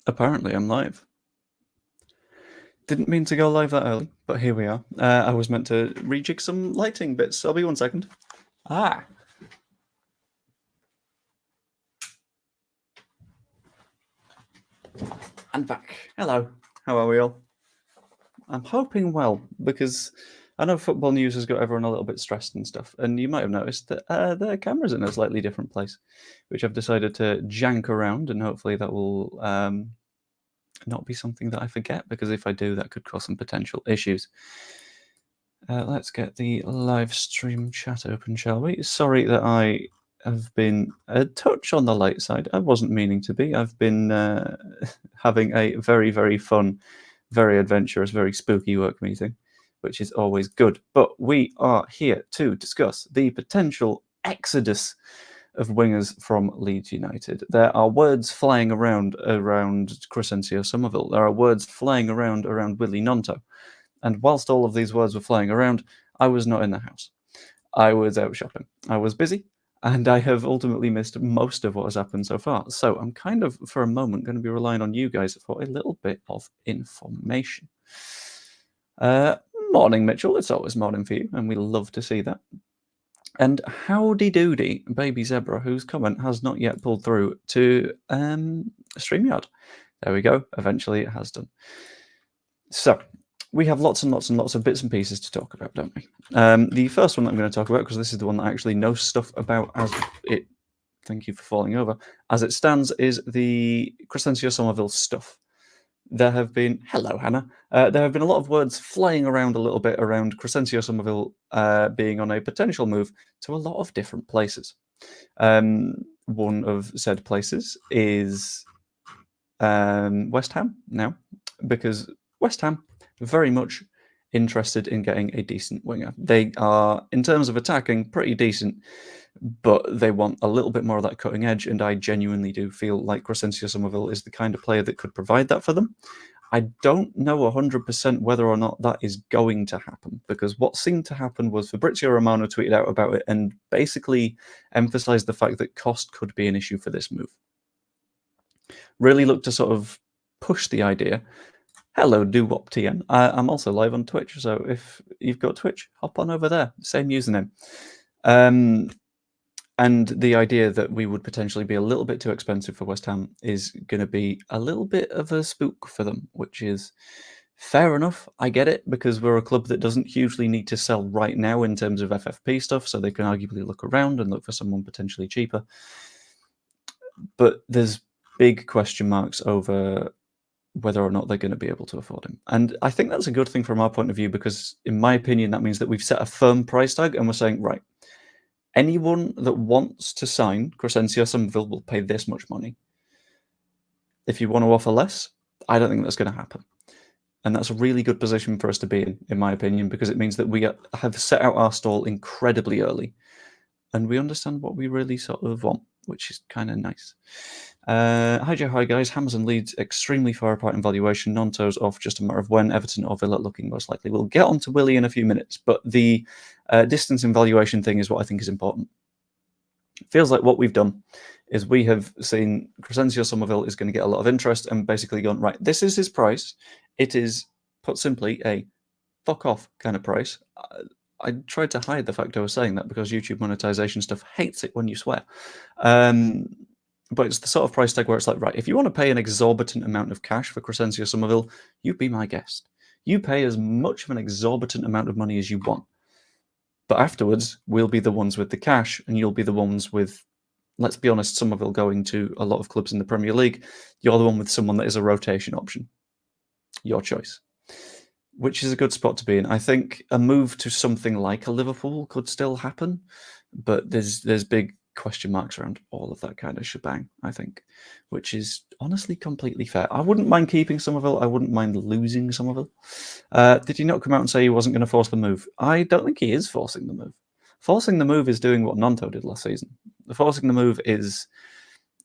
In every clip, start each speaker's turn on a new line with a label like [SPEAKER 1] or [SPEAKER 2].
[SPEAKER 1] Apparently, I'm live. Didn't mean to go live that early, but here we are. I was meant to rejig some lighting bits. I'll be 1 second. And back. Hello. How are we all? I'm hoping well, because I know football news has got everyone a little bit stressed and stuff, and you might have noticed that the camera's in a slightly different place, which I've decided to jank around, and hopefully that will not be something that I forget, because if I do, that could cause some potential issues. Let's get the live stream chat open, shall we? Sorry that I have been a touch on the light side. I wasn't meaning to be. I've been having a very, very fun, very adventurous, very spooky work meeting, which is always good. But we are here to discuss the potential exodus of wingers from Leeds United. There are words flying around Crysencio Summerville. There are words flying around Willy Gnonto. And whilst all of these words were flying around, I was not in the house. I was out shopping. I was busy, and I have ultimately missed most of what has happened so far. So I'm kind of, for a moment, going to be relying on you guys for a little bit of information. Morning, Mitchell. It's always morning for you, and we love to see that. And howdy doody, baby zebra, whose comment has not yet pulled through to StreamYard. There we go. Eventually it has done. So we have lots and lots and lots of bits and pieces to talk about, don't we? The first one that I'm going to talk about, because this is the one that I actually know stuff about as it, thank you for falling over, as it stands, is the Crysencio Somerville stuff. There have been, hello Hannah, there have been a lot of words flying around a little bit around Crysencio Somerville being on a potential move to a lot of different places. One of said places is West Ham now, because West Ham very much interested in getting a decent winger. They are, in terms of attacking, pretty decent, but they want a little bit more of that cutting edge, and I genuinely do feel like Crysencio Somerville is the kind of player that could provide that for them. I don't know 100% whether or not that is going to happen, because what seemed to happen was Fabrizio Romano tweeted out about it and basically emphasized the fact that cost could be an issue for this move. Really looked to sort of push the idea. Hello, DoWopTN. I'm also live on Twitch, so if you've got Twitch, hop on over there. Same username. And the idea that we would potentially be a little bit too expensive for West Ham is going to be a little bit of a spook for them, which is fair enough. I get it, because we're a club that doesn't hugely need to sell right now in terms of FFP stuff, so they can arguably look around and look for someone potentially cheaper. But there's big question marks over whether or not they're going to be able to afford him. And I think that's a good thing from our point of view, because in my opinion, that means that we've set a firm price tag and we're saying, right, anyone that wants to sign Crysencio Somerville will pay this much money. If you want to offer less, I don't think that's going to happen. And that's a really good position for us to be in my opinion, because it means that we have set out our stall incredibly early and we understand what we really sort of want, which is kind of nice. Hi Joe, hi guys. Hammers and Leeds extremely far apart in valuation. Gnonto's off, just a matter of when. Everton or Villa looking most likely. We'll get on to Willy in a few minutes, but the distance in valuation thing is what I think is important. It feels like what we've done is we have seen Crysencio Somerville is going to get a lot of interest and basically gone, right, this is his price. It is, put simply, a fuck off kind of price. I tried to hide the fact I was saying that because YouTube monetization stuff hates it when you swear. But it's the sort of price tag where it's like, right, if you want to pay an exorbitant amount of cash for Crysencio Somerville, you be my guest. You pay as much of an exorbitant amount of money as you want. But afterwards, we'll be the ones with the cash, and you'll be the ones with, let's be honest, Somerville going to a lot of clubs in the Premier League. You're the one with someone that is a rotation option. Your choice. Which is a good spot to be in. I think a move to something like a Liverpool could still happen, but there's big question marks around all of that kind of shebang, I think, which is honestly completely fair. I wouldn't mind keeping Somerville. I wouldn't mind losing Somerville. Did he not come out and say he wasn't going to force the move? I don't think he is forcing the move. Forcing the move is doing what Gnonto did last season. The forcing the move is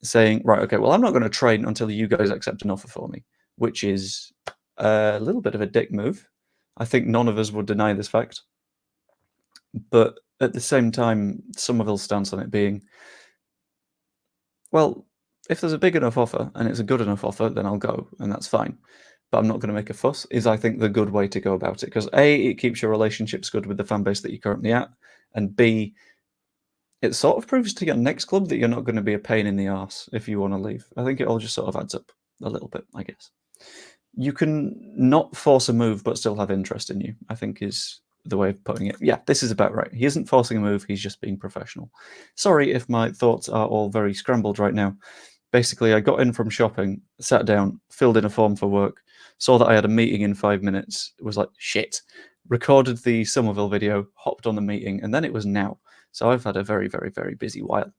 [SPEAKER 1] saying, right, okay, well, I'm not going to trade until you guys accept an offer for me, which is a little bit of a dick move. I think none of us would deny this fact. But at the same time, Somerville's stance on it being, well, if there's a big enough offer and it's a good enough offer, then I'll go, and that's fine. But I'm not going to make a fuss, is I think the good way to go about it. Because A, it keeps your relationships good with the fan base that you're currently at, and B, it sort of proves to your next club that you're not going to be a pain in the arse if you want to leave. I think it all just sort of adds up a little bit, I guess. You can not force a move but still have interest in you, I think is the way of putting it. Yeah, this is about right. He isn't forcing a move, he's just being professional. Sorry if my thoughts are all very scrambled right now. Basically, I got in from shopping, sat down, filled in a form for work, saw that I had a meeting in 5 minutes, was like, shit, recorded the Somerville video, hopped on the meeting, and then it was now. So I've had a very, very, very busy while,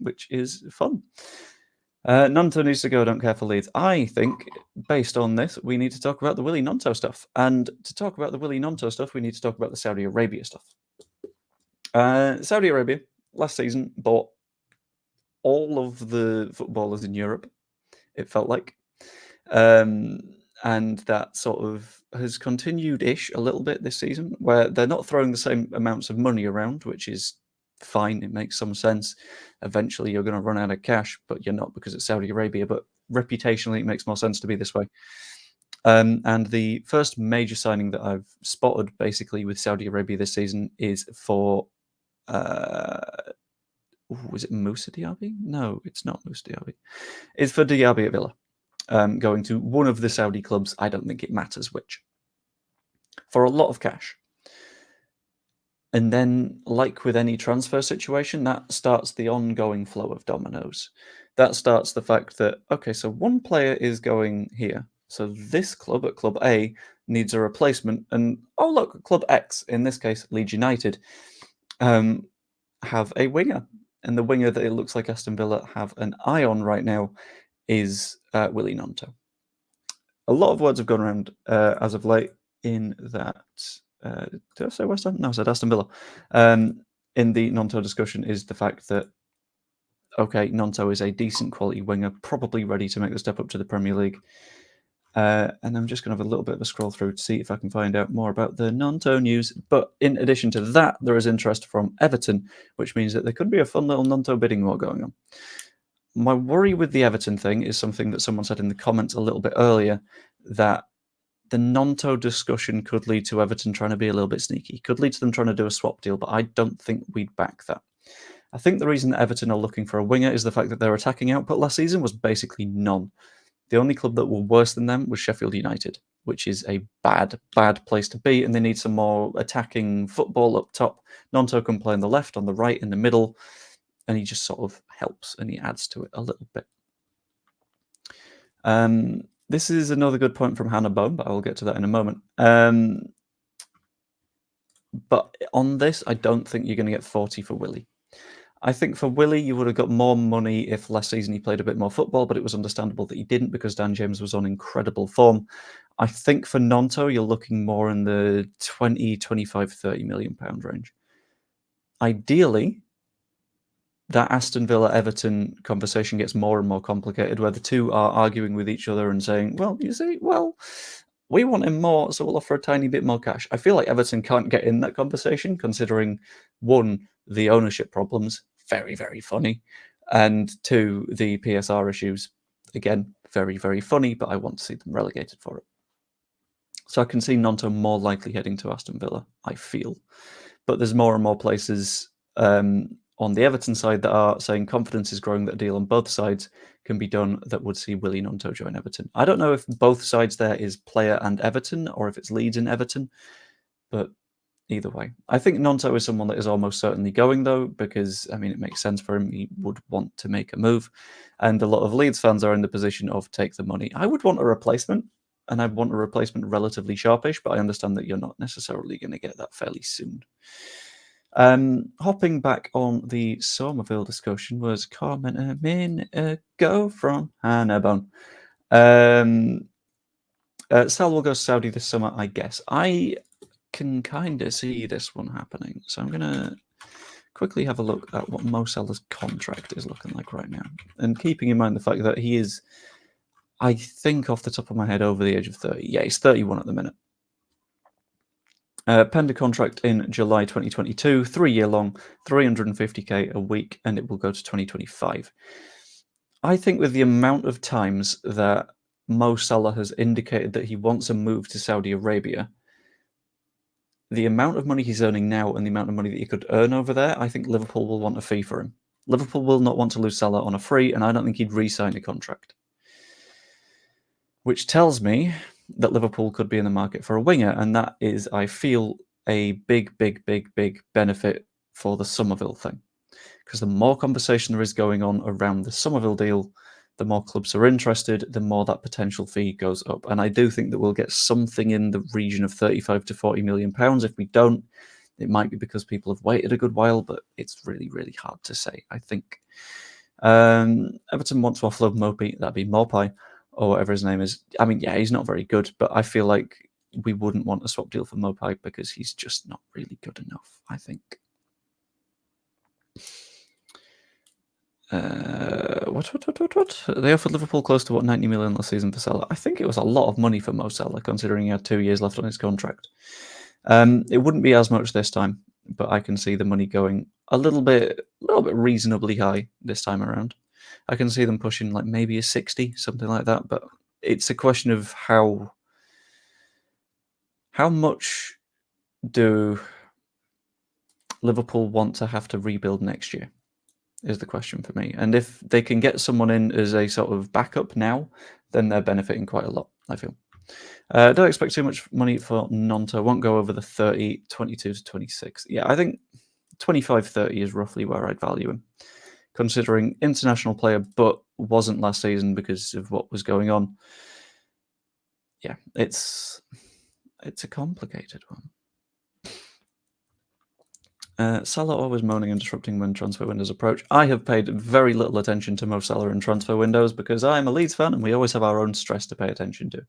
[SPEAKER 1] which is fun. Gnonto needs to go, don't care for Leeds. I think, based on this, we need to talk about the Willy Gnonto stuff. And to talk about the Willy Gnonto stuff, we need to talk about the Saudi Arabia stuff. Saudi Arabia, last season, bought all of the footballers in Europe, it felt like. And that sort of has continued-ish a little bit this season, where they're not throwing the same amounts of money around, which is fine. It makes some sense. Eventually, you're going to run out of cash, but you're not because it's Saudi Arabia. But reputationally, it makes more sense to be this way. And the first major signing that I've spotted, basically, with Saudi Arabia this season is for... is it Moussa Diaby? No, it's not Moussa Diaby. It's for Diaby at Villa. Going to one of the Saudi clubs, I don't think it matters which, for a lot of cash. And then, like with any transfer situation, that starts the ongoing flow of dominoes. That starts the fact that, okay, so one player is going here. So this club at Club A needs a replacement. And, oh, look, Club X, in this case, Leeds United, have a winger. And the winger that it looks like Aston Villa have an eye on right now is Willy Gnonto. A lot of words have gone around as of late in that... did I say West Ham? No, I said Aston Villa. In the Gnonto discussion is the fact that, okay, Gnonto is a decent quality winger, probably ready to make the step up to the Premier League. And I'm just going to have a little bit of a scroll through to see if I can find out more about the Gnonto news. But in addition to that, there is interest from Everton, which means that there could be a fun little Gnonto bidding war going on. My worry with the Everton thing is something that someone said in the comments a little bit earlier, that the Gnonto discussion could lead to Everton trying to be a little bit sneaky, could lead to them trying to do a swap deal, but I don't think we'd back that. I think the reason that Everton are looking for a winger is the fact that their attacking output last season was basically none. The only club that were worse than them was Sheffield United, which is a bad, bad place to be, and they need some more attacking football up top. Gnonto can play on the left, on the right, in the middle, and he just sort of helps and he adds to it a little bit. This is another good point from Hannah Bone, but I will get to that in a moment. But on this, I don't think you're going to get 40 for Willy. I think for Willy, you would have got more money if last season he played a bit more football, but it was understandable that he didn't because Dan James was on incredible form. I think for Gnonto, you're looking more in the 20, 25, 30 million pound range. Ideally, that Aston Villa-Everton conversation gets more and more complicated, where the two are arguing with each other and saying, well, you see, well, we want him more, so we'll offer a tiny bit more cash. I feel like Everton can't get in that conversation, considering, one, the ownership problems, very, very funny, and two, the PSR issues, again, very, very funny, but I want to see them relegated for it. So I can see Gnonto more likely heading to Aston Villa, I feel. But there's more and more places on the Everton side that are saying confidence is growing that a deal on both sides can be done that would see Willy Gnonto join Everton. I don't know if both sides there is player and Everton, or if it's Leeds and Everton, but either way. I think Gnonto is someone that is almost certainly going, though, because, I mean, it makes sense for him. He would want to make a move, and a lot of Leeds fans are in the position of take the money. I would want a replacement, and I'd want a replacement relatively sharpish, but I understand that you're not necessarily going to get that fairly soon. Hopping back on the Somerville discussion was comment a minute ago from Hannah Bone. Salah will go Saudi this summer, I guess. I can kind of see this one happening, so I'm going to quickly have a look at what Mo Salah's contract is looking like right now, and keeping in mind the fact that he is, I think off the top of my head, over the age of 30. Yeah, he's 31 at the minute. Penned a contract in July 2022, 3-year long, 350k a week, and it will go to 2025. I think with the amount of times that Mo Salah has indicated that he wants a move to Saudi Arabia, the amount of money he's earning now and the amount of money that he could earn over there, I think Liverpool will want a fee for him. Liverpool will not want to lose Salah on a free, and I don't think he'd re-sign a contract. Which tells me that Liverpool could be in the market for a winger, and that is, I feel, a big benefit for the Summerville thing. Because the more conversation there is going on around the Summerville deal, the more clubs are interested, the more that potential fee goes up. And I do think that we'll get something in the region of 35 to 40 million pounds. If we don't, it might be because people have waited a good while, but it's really hard to say, I think. Everton want to offload Mopey, that'd be Mopai, or whatever his name is. I mean, yeah, he's not very good, but I feel like we wouldn't want a swap deal for Mopai because he's just not really good enough, I think. What? They offered Liverpool close to 90 million last season for Salah. I think it was a lot of money for Mo Salah, considering he had 2 years left on his contract. It wouldn't be as much this time, but I can see the money going a little bit reasonably high this time around. I can see them pushing like maybe a 60, something like that. But it's a question of how much do Liverpool want to have to rebuild next year, is the question for me. And if they can get someone in as a sort of backup now, then they're benefiting quite a lot, I feel. Don't expect too much money for Gnonto. Won't go over the 30, 22 to 26. Yeah, I think 25, 30 is roughly where I'd value him. Considering international player, but wasn't last season because of what was going on. Yeah, it's a complicated one. Salah always moaning and disrupting when transfer windows approach. I have paid very little attention to Mo Salah in transfer windows because I'm a Leeds fan and we always have our own stress to pay attention to.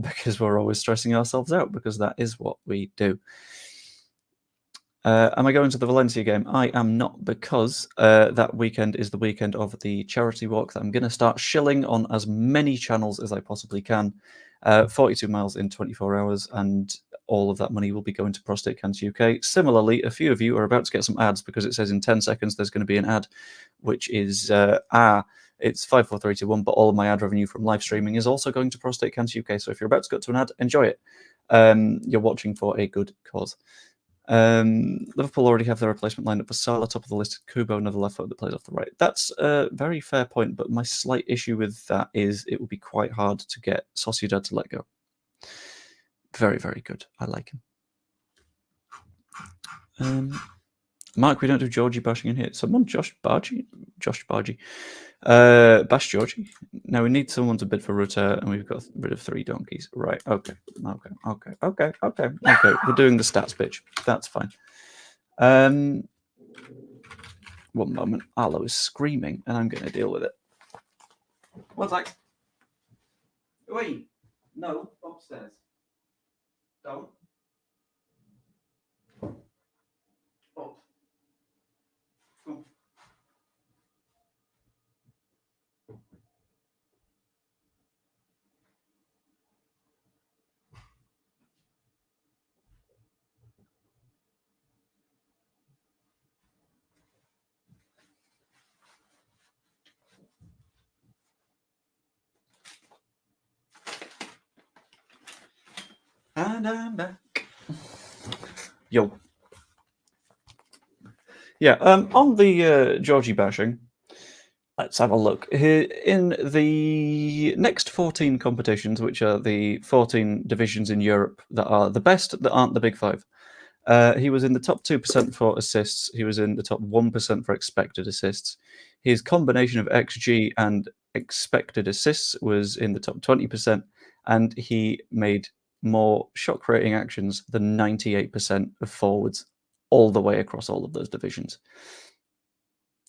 [SPEAKER 1] Because we're always stressing ourselves out because that is what we do. Am I going to the Valencia game? I am not, because that weekend is the weekend of the charity walk that I'm going to start shilling on as many channels as I possibly can. 42 miles in 24 hours, and all of that money will be going to Prostate Cancer UK. Similarly, a few of you are about to get some ads because it says in 10 seconds there's going to be an ad, which is, it's 5, 4, 3, 2, 1, but all of my ad revenue from live streaming is also going to Prostate Cancer UK. So if you're about to go to an ad, enjoy it. You're watching for a good cause. Liverpool already have their replacement lineup for Salah, top of the list. Kubo, another left foot that plays off the right. That's a very fair point, but my slight issue with that is it would be quite hard to get Sociedad to let go. Very good. I like him. Mark, we don't do Georgie bashing in here. Someone Josh Bargy? Bash Georgie. Now we need someone to bid for Rutter, and we've got rid of 3 donkeys. Right, okay. We're doing the stats pitch. That's fine. 1 moment. Arlo is screaming, and I'm going to deal with it. One sec. Wait. No, upstairs. Don't. Up. Come. And I'm back. Yo. Yeah, on the Georgie bashing, let's have a look. In the next 14 competitions, which are the 14 divisions in Europe that are the best that aren't the Big Five, he was in the top 2% for assists. He was in the top 1% for expected assists. His combination of XG and expected assists was in the top 20%, and he made more shot-creating actions than 98% of forwards all the way across all of those divisions.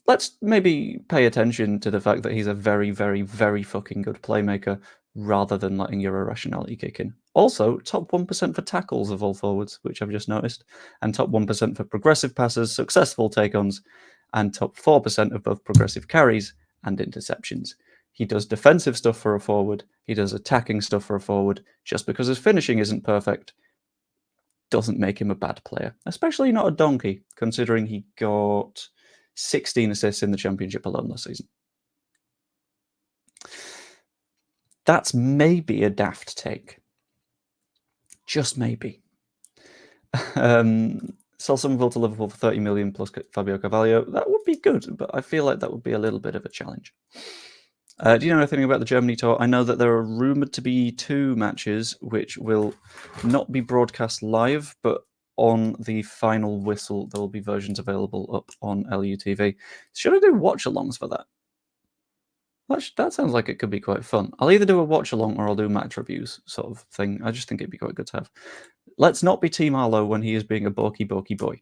[SPEAKER 1] Let's maybe pay attention to the fact that he's a very fucking good playmaker rather than letting your irrationality kick in. Also, top 1% for tackles of all forwards, which I've just noticed, and top 1% for progressive passes, successful take-ons, and top 4% of both progressive carries and interceptions. He does defensive stuff for a forward. He does attacking stuff for a forward. Just because his finishing isn't perfect doesn't make him a bad player, especially not a donkey, considering he got 16 assists in the Championship alone last season. That's maybe a daft take. Just maybe. Sell Somerville to Liverpool for 30 million plus Fabio Carvalho. That would be good, but I feel like that would be a little bit of a challenge. Do you know anything about the Germany tour? I know that there are rumoured to be 2 matches which will not be broadcast live, but on the final whistle, there will be versions available up on LUTV. Should I do watch-alongs for that? That sounds like it could be quite fun. I'll either do a watch-along or I'll do match reviews sort of thing. I just think it'd be quite good to have. Let's not be Team Arlo when he is being a balky boy.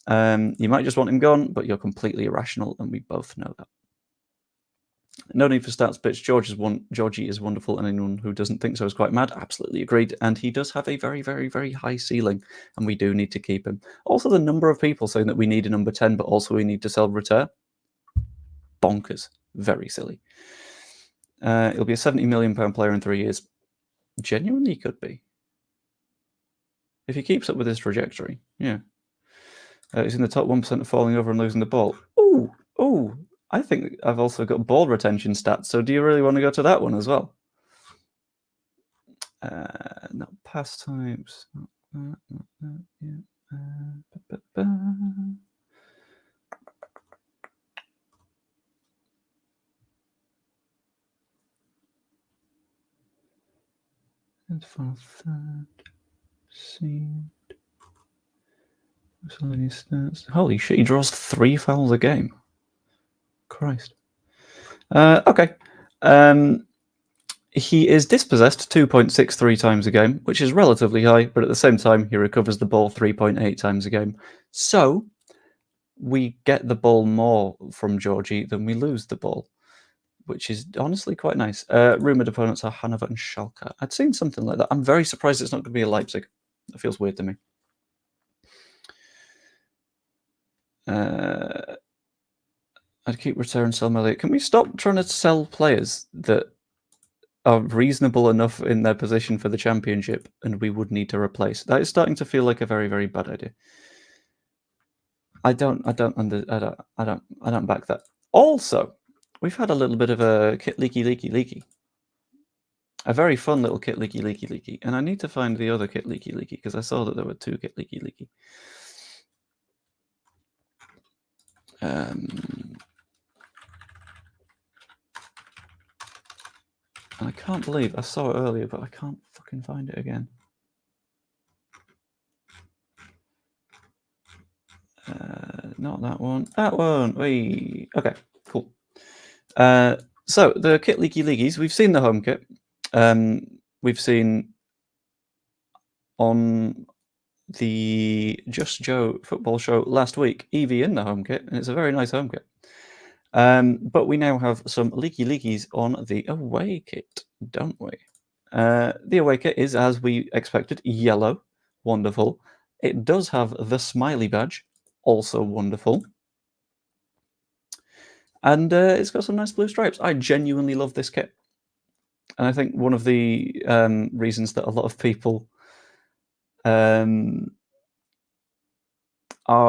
[SPEAKER 1] You might just want him gone, but you're completely irrational, and we both know that. No need for stats bits. Georgie is wonderful, and anyone who doesn't think so is quite mad. Absolutely agreed. And he does have a very, very, very high ceiling, and we do need to keep him. Also, the number of people saying that we need a number 10, but also we need to sell Rutter. Bonkers. Very silly. He'll be a £70 million player in 3 years. Genuinely, he could be. If he keeps up with his trajectory, yeah. He's in the top 1% of falling over and losing the ball. Ooh. I think I've also got ball retention stats, so do you really want to go to that one as well? Not pastimes. And final third. Seed. Stats. Holy shit, he draws 3 fouls a game. Christ. Okay. He is dispossessed 2.63 times a game, which is relatively high, but at the same time, he recovers the ball 3.8 times a game. So, we get the ball more from Georgie than we lose the ball, which is honestly quite nice. Rumoured opponents are Hanover and Schalke. I'd seen something like that. I'm very surprised it's not going to be a Leipzig. That feels weird to me. I'd keep Rutter and sell Elliott. Can we stop trying to sell players that are reasonable enough in their position for the championship and we would need to replace? That is starting to feel like a very, very bad idea. I don't back that. Also, we've had a little bit of a kit leaky. A very fun little kit leaky. And I need to find the other kit leaky because I saw that there were 2 kit leaky. I can't believe I saw it earlier, but I can't fucking find it again. Not that one. That one. Wait. Okay, cool. So the kit leakies, we've seen the home kit. We've seen on the Just Joe football show last week, Evie in the home kit, and it's a very nice home kit. But we now have some leakies on the away kit, don't we? The away kit is, as we expected, yellow. Wonderful. It does have the smiley badge, also wonderful. And it's got some nice blue stripes. I genuinely love this kit. And I think one of the reasons that a lot of people are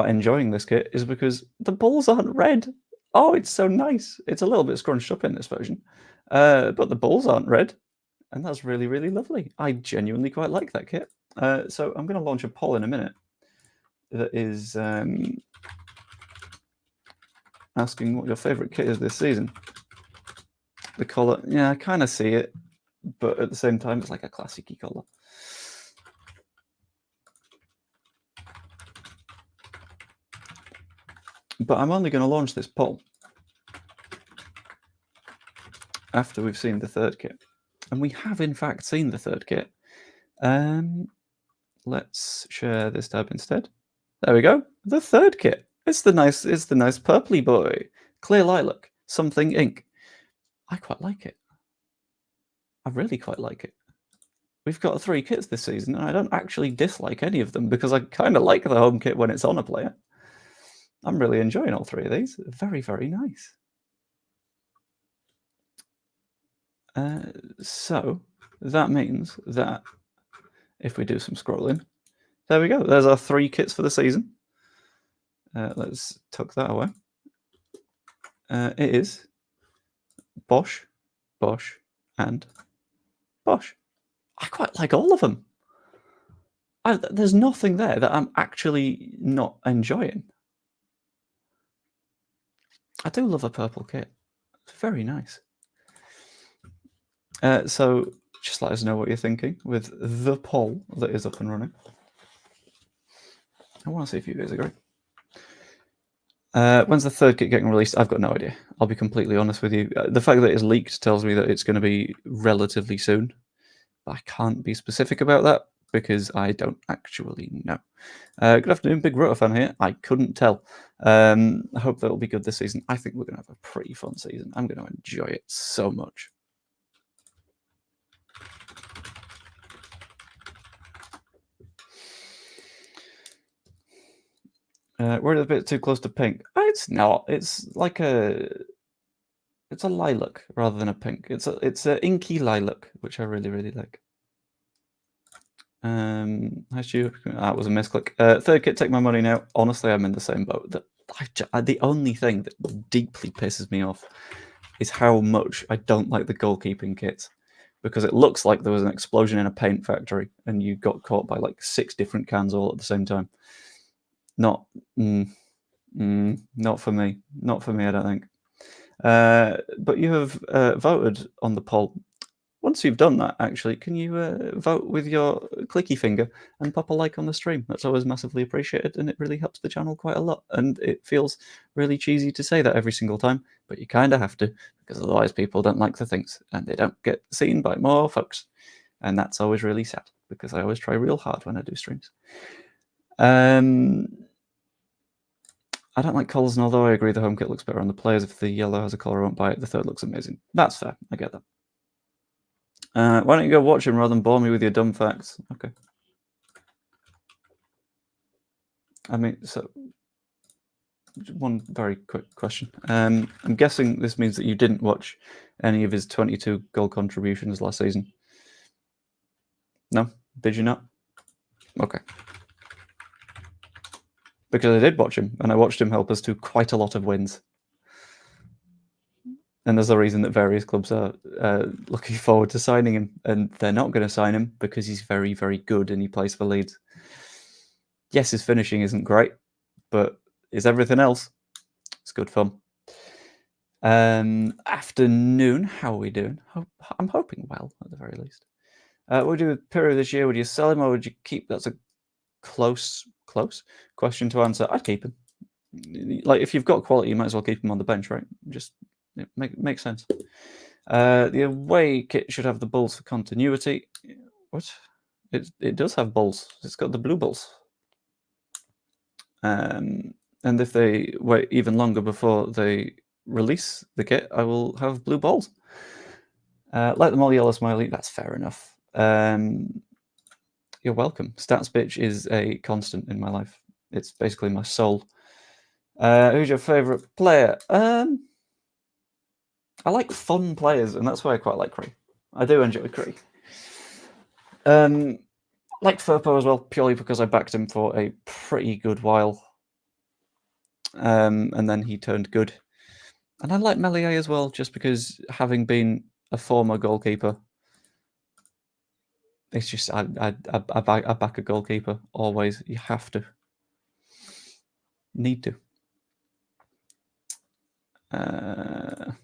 [SPEAKER 1] enjoying this kit is because the balls aren't red. Oh, it's so nice. It's a little bit scrunched up in this version. But the balls aren't red. And that's really, really lovely. I genuinely quite like that kit. So I'm going to launch a poll in a minute that is asking what your favourite kit is this season. The collar, yeah, I kind of see it, but at the same time, it's like a classic-y collar. But I'm only going to launch this poll after we've seen the third kit. And we have, in fact, seen the third kit. Let's share this tab instead. There we go. The third kit. It's the nice purpley boy. Clear lilac. Something ink. I quite like it. I really quite like it. We've got 3 kits this season, and I don't actually dislike any of them because I kind of like the home kit when it's on a player. I'm really enjoying all 3 of these. Very, very nice. So that means that if we do some scrolling, there we go. There's our 3 kits for the season. Let's tuck that away. It is Bosch, and Bosch. I quite like all of them. There's nothing there that I'm actually not enjoying. I do love a purple kit. It's very nice. So just let us know what you're thinking with the poll that is up and running. I want to see if you guys agree. When's the third kit getting released? I've got no idea. I'll be completely honest with you. The fact that it's leaked tells me that it's going to be relatively soon. But I can't be specific about that because I don't actually know. Good afternoon, Big Rutter fan here. I couldn't tell. I hope that'll be good this season. I think we're going to have a pretty fun season. I'm going to enjoy it so much. We're a bit too close to pink. It's not. It's like it's a lilac rather than a pink. It's a inky lilac, which I really, really like. Hi Stu. That was a misclick. Third kit, take my money now. Honestly, I'm in the same boat. The only thing that deeply pisses me off is how much I don't like the goalkeeping kits, because it looks like there was an explosion in a paint factory and you got caught by like 6 different cans all at the same time. Not for me. Not for me, I don't think. But you have voted on the poll. Once you've done that, actually, can you vote with your clicky finger and pop a like on the stream? That's always massively appreciated, and it really helps the channel quite a lot. And it feels really cheesy to say that every single time, but you kind of have to, because otherwise people don't like the things, and they don't get seen by more folks. And that's always really sad, because I always try real hard when I do streams. I don't like colours, and although I agree the home kit looks better on the players, if the yellow has a colour, I won't buy it. The third looks amazing. That's fair. I get that. Why don't you go watch him rather than bore me with your dumb facts? Okay. I mean, so one very quick question. I'm guessing this means that you didn't watch any of his 22 goal contributions last season. No? Did you not? Okay. Because I did watch him, and I watched him help us to quite a lot of wins. And there's a reason that various clubs are looking forward to signing him, and they're not going to sign him because he's very, very good and he plays for Leeds. Yes, his finishing isn't great, but is everything else? It's good fun. Afternoon, how are we doing? I'm hoping well, at the very least. What would you do with Pirro this year? Would you sell him or would you keep? That's a close question to answer. I'd keep him. Like, if you've got quality, you might as well keep him on the bench, right? Just makes sense. The away kit should have the balls for continuity. What? It does have balls. It's got the blue balls. And if they wait even longer before they release the kit, I will have blue balls. Like them all yellow smiley. That's fair enough. You're welcome. Stats bitch is a constant in my life. It's basically my soul. Who's your favorite player? I like fun players, and that's why I quite like Cry. I do enjoy Cry. Like Furpo as well, purely because I backed him for a pretty good while. And then he turned good. And I like Melier as well, just because having been a former goalkeeper, it's just I back a goalkeeper always. You have to. Need to.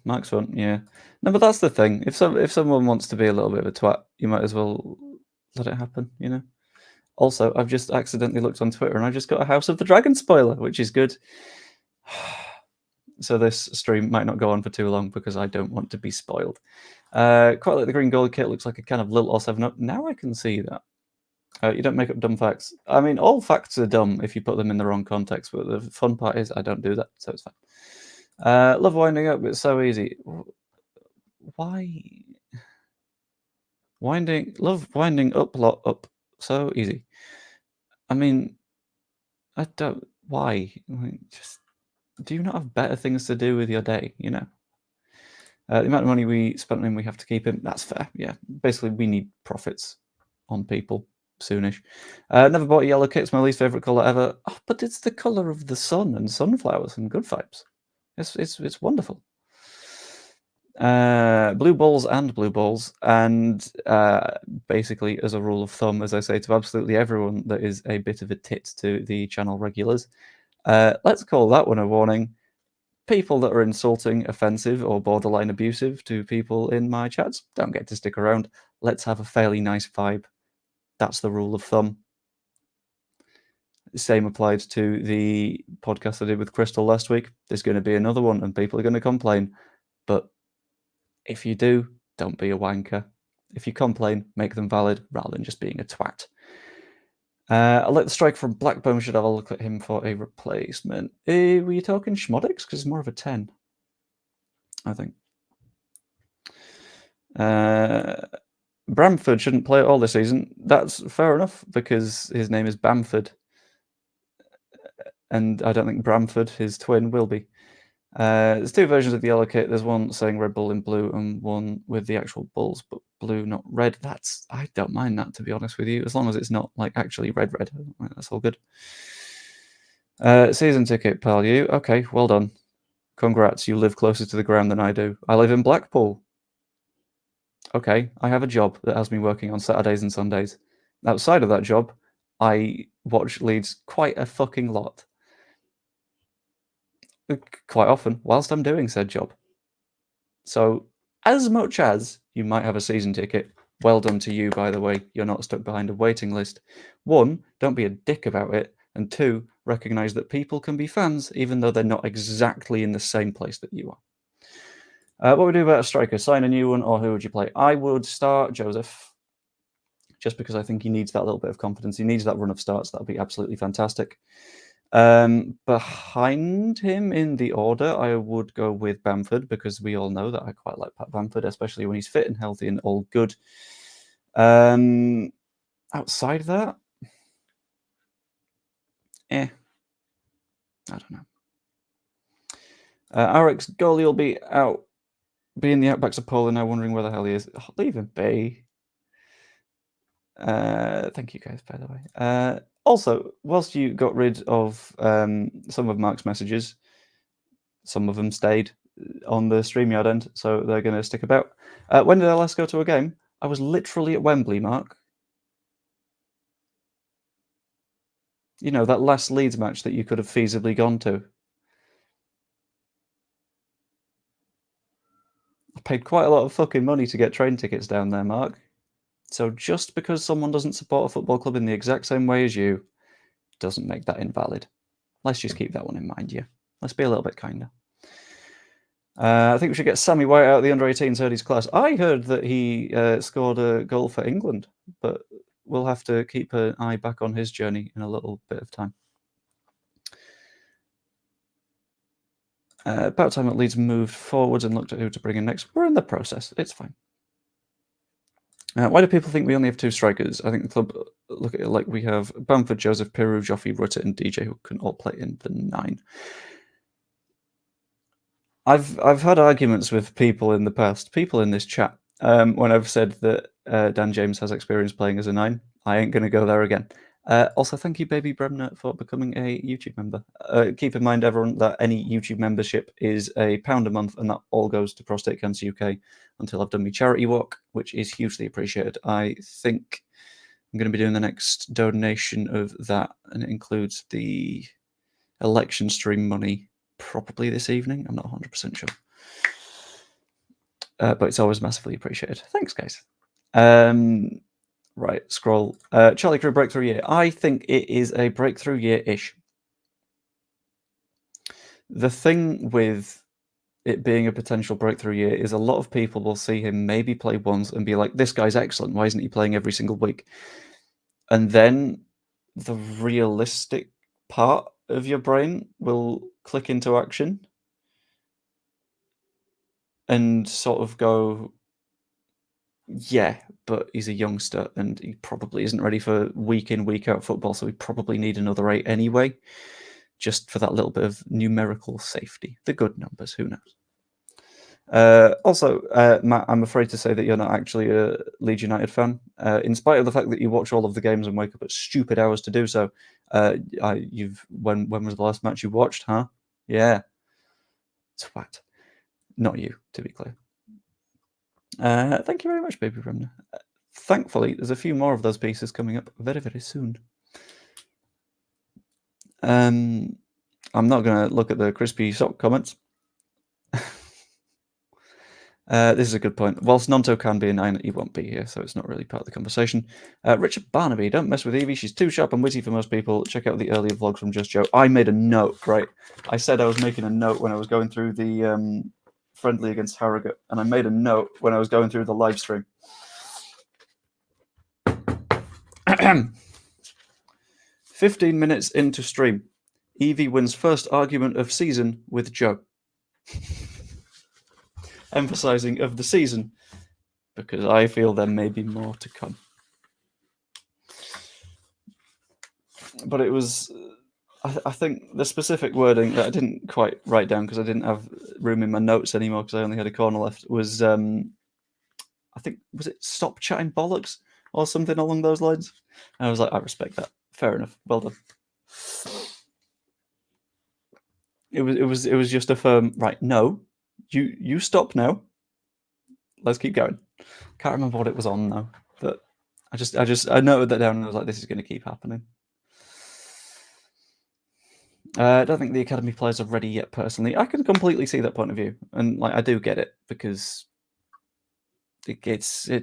[SPEAKER 1] Mark's fun, yeah. No, but that's the thing. If someone wants to be a little bit of a twat, you might as well let it happen, you know. Also, I've just accidentally looked on Twitter and I just got a House of the Dragon spoiler, which is good. So this stream might not go on for too long because I don't want to be spoiled. Quite like the green gold kit. Looks like a can of Lil or 7-Up. Now I can see that. You don't make up dumb facts. I mean, all facts are dumb if you put them in the wrong context, but the fun part is I don't do that, so it's fine. Love winding up, it's so easy. Why? Love winding up, up, so easy. I mean, I don't. Why? Just do you not have better things to do with your day? You know. The amount of money we spent on him, we have to keep him. That's fair. Yeah. Basically, we need profits on people soonish. Never bought a yellow kit. It's my least favorite color ever. Oh, but it's the color of the sun and sunflowers and good vibes. It's wonderful. Blue balls and blue balls, and basically, as a rule of thumb, as I say to absolutely everyone that is a bit of a tit to the channel regulars, let's call that one a warning. People that are insulting, offensive, or borderline abusive to people in my chats don't get to stick around. Let's have a fairly nice vibe. That's the rule of thumb. The same applied to the podcast I did with Crystal last week. There's going to be another one, and people are going to complain. But if you do, don't be a wanker. If you complain, make them valid rather than just being a twat. I'll let the striker from Blackburn. Should have a look at him for a replacement. Were you talking Schmodix? Because he's more of a 10, I think. Bramford shouldn't play at all this season. That's fair enough because his name is Bamford. And I don't think Bramford, his twin, will be. There's two versions of the yellow kit. There's one saying Red Bull in blue and one with the actual bulls, but blue, not red. I don't mind that, to be honest with you, as long as it's not like actually red. That's all good. Season ticket, pal, you. Okay, well done. Congrats, you live closer to the ground than I do. I live in Blackpool. Okay, I have a job that has me working on Saturdays and Sundays. Outside of that job, I watch Leeds quite a fucking lot. Quite often, whilst I'm doing said job. So, as much as you might have a season ticket, well done to you, by the way. You're not stuck behind a waiting list. 1, don't be a dick about it. And 2, recognise that people can be fans even though they're not exactly in the same place that you are. What would we do about a striker? Sign a new one, or who would you play? I would start Joseph, just because I think he needs that little bit of confidence. He needs that run of starts. That would be absolutely fantastic. Behind him in the order, I would go with Bamford, because we all know that I quite like Pat Bamford, especially when he's fit and healthy and all good. Outside that, I don't know. Arek's goalie will be out, be in the outbacks of Poland now, wondering where the hell he is. Oh, leave him be. Thank you guys, by the way. Also, whilst you got rid of some of Mark's messages, some of them stayed on the StreamYard end, so they're going to stick about. When did I last go to a game? I was literally at Wembley, Mark. You know, that last Leeds match that you could have feasibly gone to. I paid quite a lot of fucking money to get train tickets down there, Mark. So just because someone doesn't support a football club in the exact same way as you doesn't make that invalid. Let's just keep that one in mind, yeah. Let's be a little bit kinder. I think we should get Sammy White out of the under-18s, heard his class. I heard that he scored a goal for England, but we'll have to keep an eye back on his journey in a little bit of time. About time at Leeds moved forwards and looked at who to bring in next. We're in the process. It's fine. Why do people think we only have 2 strikers? I think the club look at it like we have Bamford, Joseph, Peru, Joffrey, Rutter, and DJ, who can all play in the 9. I've had arguments with people in the past, people in this chat, when I've said that Dan James has experience playing as a 9. I ain't going to go there again. Also, thank you, Baby Bremner, for becoming a YouTube member. Keep in mind, everyone, that any YouTube membership is £1 a month, and that all goes to Prostate Cancer UK until I've done my charity walk, which is hugely appreciated. I think I'm going to be doing the next donation of that, and it includes the election stream money probably this evening. I'm not 100% sure. But it's always massively appreciated. Thanks, guys. Right, scroll. Charlie Crew breakthrough year. I think it is a breakthrough year-ish. The thing with it being a potential breakthrough year is a lot of people will see him maybe play once and be like, this guy's excellent. Why isn't he playing every single week? And then the realistic part of your brain will click into action and sort of go, yeah, but he's a youngster and he probably isn't ready for week in, week out football, so we probably need another 8 anyway, just for that little bit of numerical safety. The good numbers, who knows? Also, Matt, I'm afraid to say that you're not actually a Leeds United fan, in spite of the fact that you watch all of the games and wake up at stupid hours to do so. When was the last match you watched, huh? Yeah. Twat. Not you, to be clear. Thank you very much, Baby Bremner. Thankfully, there's a few more of those pieces coming up very, very soon. I'm not going to look at the crispy sock comments. This is a good point. Whilst Gnonto can be a 9, he won't be here, so it's not really part of the conversation. Richard Barnaby, don't mess with Evie. She's too sharp and witty for most people. Check out the earlier vlogs from Just Joe. I made a note, right? I said I was making a note when I was going through the friendly against Harrogate, and I made a note when I was going through the live stream. 15 minutes into stream, Evie wins first argument of season with Joe. Emphasizing of the season, because I feel there may be more to come. But it was, I think, the specific wording that I didn't quite write down because I didn't have room in my notes anymore because I only had a corner left was, I think, was it stop chatting bollocks or something along those lines? And I was like, I respect that. Fair enough. Well done. It was just a firm right. No, you stop now. Let's keep going. Can't remember what it was on though, but I noted that down and I was like, this is going to keep happening. I don't think the academy players are ready yet. Personally, I can completely see that point of view, and like I do get it because it's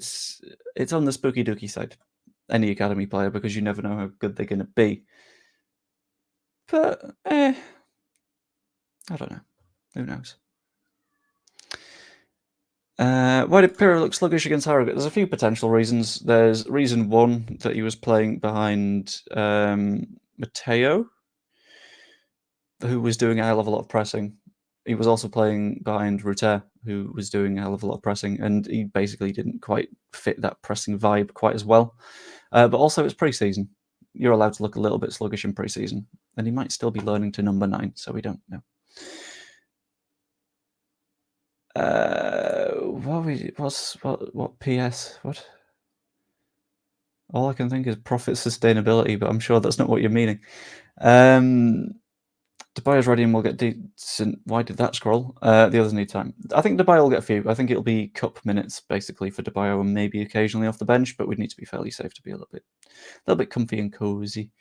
[SPEAKER 1] on the spooky dooky side. Any academy player, because you never know how good they're going to be. But I don't know. Who knows? Why did Pirro look sluggish against Harrogate? There's a few potential reasons. There's reason one that he was playing behind Matteo, who was doing a hell of a lot of pressing. He was also playing behind Rutter, who was doing a hell of a lot of pressing, and he basically didn't quite fit that pressing vibe quite as well. But also, it's pre-season. You're allowed to look a little bit sluggish in pre-season, and he might still be learning to number 9, so we don't know. What PS? What? All I can think is profit sustainability, but I'm sure that's not what you're meaning. Dubai is ready and we'll get decent. Why did that scroll? The others need time. I think Dubai will get a few. I think it'll be cup minutes basically for Dubai and maybe occasionally off the bench, but we'd need to be fairly safe to be a little bit comfy and cozy.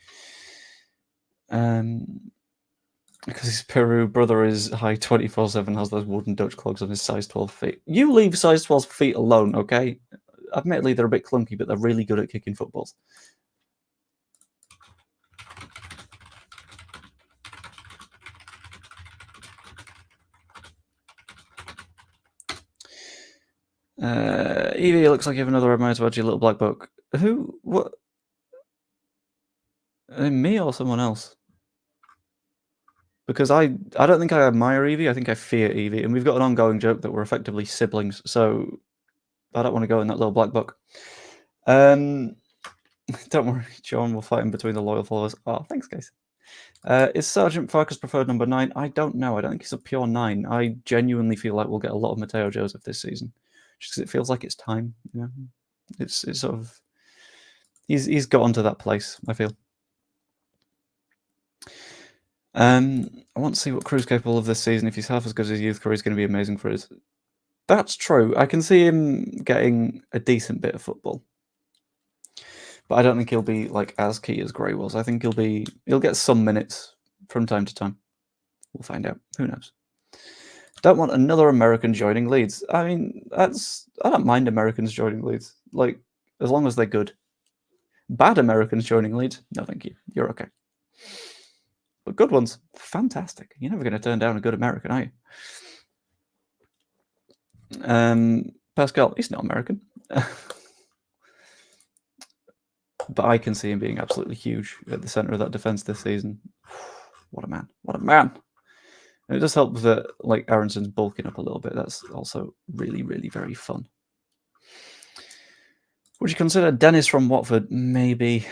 [SPEAKER 1] Because his Peru brother is high 24/7, has those wooden Dutch clogs on his size 12 feet. You leave size 12 feet alone, okay? Admittedly, they're a bit clunky, but they're really good at kicking footballs. Evie, looks like you have another reminder about your little black book. Who? What? Me or someone else? Because I don't think I admire Evie. I think I fear Evie, and we've got an ongoing joke that we're effectively siblings. So I don't want to go in that little black book. Don't worry, John. We'll fight in between the loyal followers. Oh, thanks, guys. Is Sergeant Farkas preferred number 9? I don't know. I don't think he's a pure 9. I genuinely feel like we'll get a lot of Matteo Joseph this season, just because it feels like it's time. You know, it's sort of he's got onto that place. I feel. I want to see what Crew's capable of this season. If he's half as good as his youth career, he's going to be amazing for us. That's true. I can see him getting a decent bit of football, but I don't think he'll be like as key as Gray was. I think he'll get some minutes from time to time. We'll find out. Who knows? Don't want another American joining Leeds. I mean, I don't mind Americans joining Leeds, like as long as they're good. Bad Americans joining Leeds? No, thank you. You're okay. But good ones, fantastic. You're never going to turn down a good American, are you? Pascal, he's not American. But I can see him being absolutely huge at the centre of that defence this season. What a man. What a man. And it does help that like Aronson's bulking up a little bit. That's also really, really very fun. Would you consider Dennis from Watford? Maybe.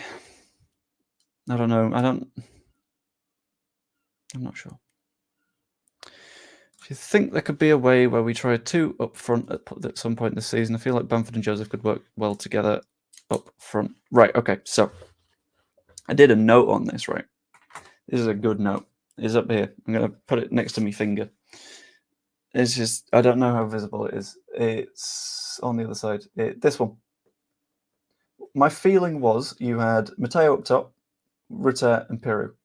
[SPEAKER 1] I don't know. I'm not sure. Do you think there could be a way where we try 2 up front at some point this season? I feel like Bamford and Joseph could work well together up front. Right, okay, so I did a note on this, right? This is a good note. It's up here. I'm going to put it next to my finger. It's just, I don't know how visible it is. It's on the other side. This one. My feeling was you had Matteo up top, Rutter and Piru.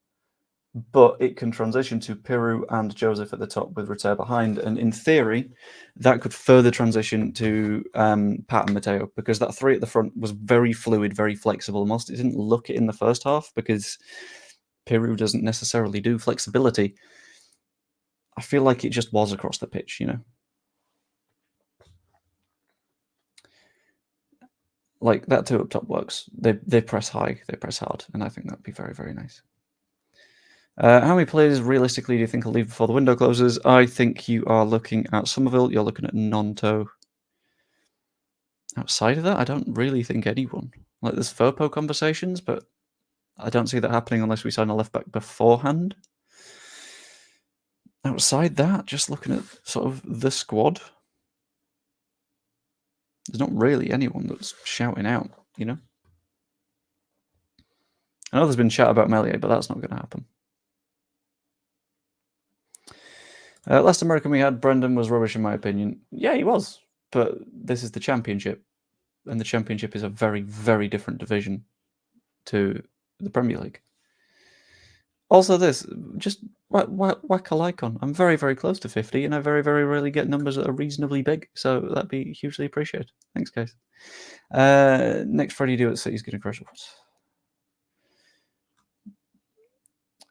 [SPEAKER 1] But it can transition to Piru and Joseph at the top with Rutter behind. And in theory, that could further transition to Pat and Matteo, because that three at the front was very fluid, very flexible. Almost it didn't look it in the first half because Piru doesn't necessarily do flexibility. I feel like it just was across the pitch, you know. Like that two up top works. They press high, they press hard, and I think that'd be very, very nice. How many players realistically do you think will leave before the window closes? I think you are looking at Somerville. You're looking at Gnonto. Outside of that, I don't really think anyone. Like there's Furpo conversations, but I don't see that happening unless we sign a left back beforehand. Outside that, just looking at sort of the squad, there's not really anyone that's shouting out, you know? I know there's been chat about Melier, but that's not going to happen. Last American we had, Brendan was rubbish in my opinion. Yeah, he was, but this is the Championship, and the Championship is a very, very different division to the Premier League. Also this, just whack a like on. I'm very, very close to 50, and I very, very rarely get numbers that are reasonably big, so that'd be hugely appreciated. Thanks, guys. Next Friday do at City's going to crush it.